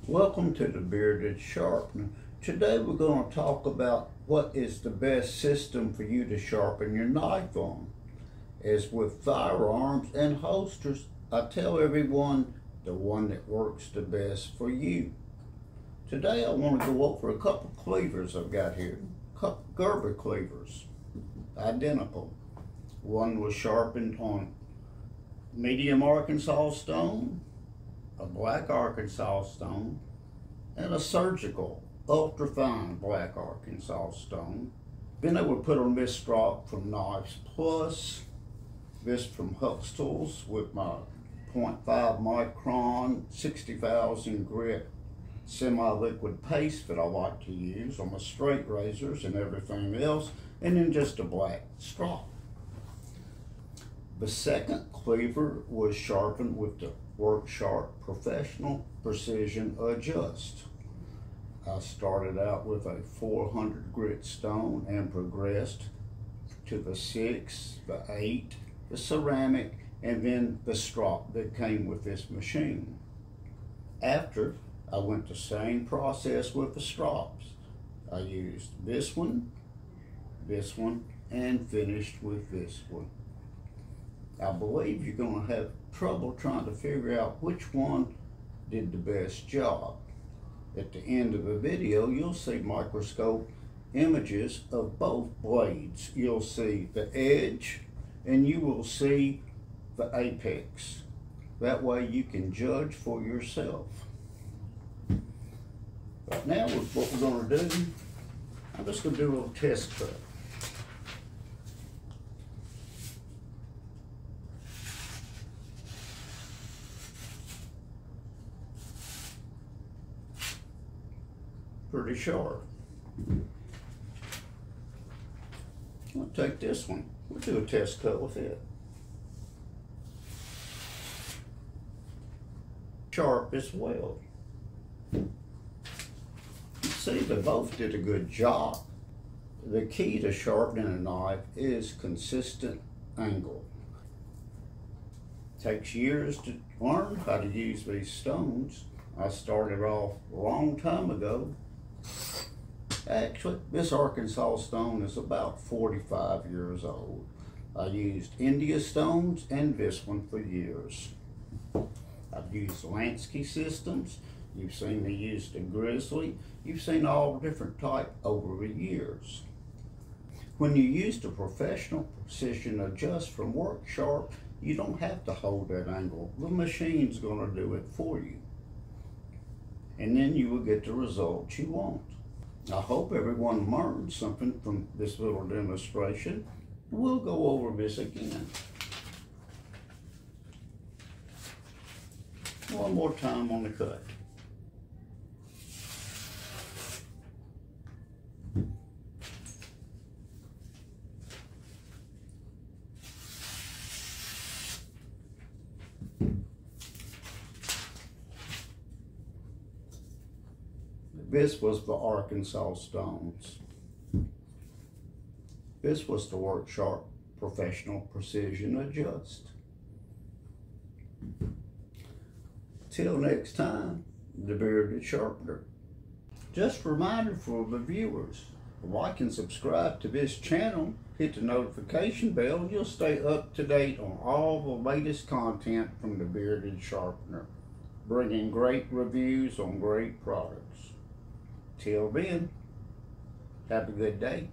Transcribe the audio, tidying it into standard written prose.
Welcome to the Bearded Sharpener. Today we're going to talk about what is the best system for you to sharpen your knife on. As with firearms and holsters, I tell everyone the one that works the best for you. Today I want to go over a couple cleavers I've got here. A couple Gerber cleavers, identical. One was sharpened on medium Arkansas stone, a black Arkansas stone, and a surgical ultra-fine black Arkansas stone. Then I would put on this strop from Knives Plus, this from Waterstones with my 0.5 micron 60,000 grit semi-liquid paste that I like to use on my straight razors and everything else, and then just a black strop. The second cleaver was sharpened with the WORKSHARP Professional Precision Adjust. I started out with a 400 grit stone and progressed to the 6, the 8, the ceramic, and then the strop that came with this machine. After, I went the same process with the strops. I used this one, and finished with this one. I believe you're going to have trouble trying to figure out which one did the best job. At the end of the video, you'll see microscope images of both blades. You'll see the edge and you will see the apex. That way you can judge for yourself. But now what we're going to do, I'm just going to do a little test cut. Pretty sharp. I'll take this one. We'll do a test cut with it. Sharp as well. You see, they both did a good job. The key to sharpening a knife is consistent angle. It takes years to learn how to use these stones. I started off a long time ago. Actually, this Arkansas stone is about 45 years old. I used India stones and this one for years. I've used Lansky systems. You've seen me use the Grizzly. You've seen all different type over the years. When you use the Professional Precision Adjust from WORKSHARP, you don't have to hold that angle. The machine's going to do it for you. And then you will get the results you want. I hope everyone learned something from this little demonstration. We'll go over this again. One more time on the cut. This was the Arkansas stones. This was the WORKSHARP Professional Precision Adjust. Till next time, the Bearded Sharpener. Just a reminder for the viewers, like and subscribe to this channel, hit the notification bell, and you'll stay up to date on all the latest content from the Bearded Sharpener, bringing great reviews on great products. Till then, have a good day.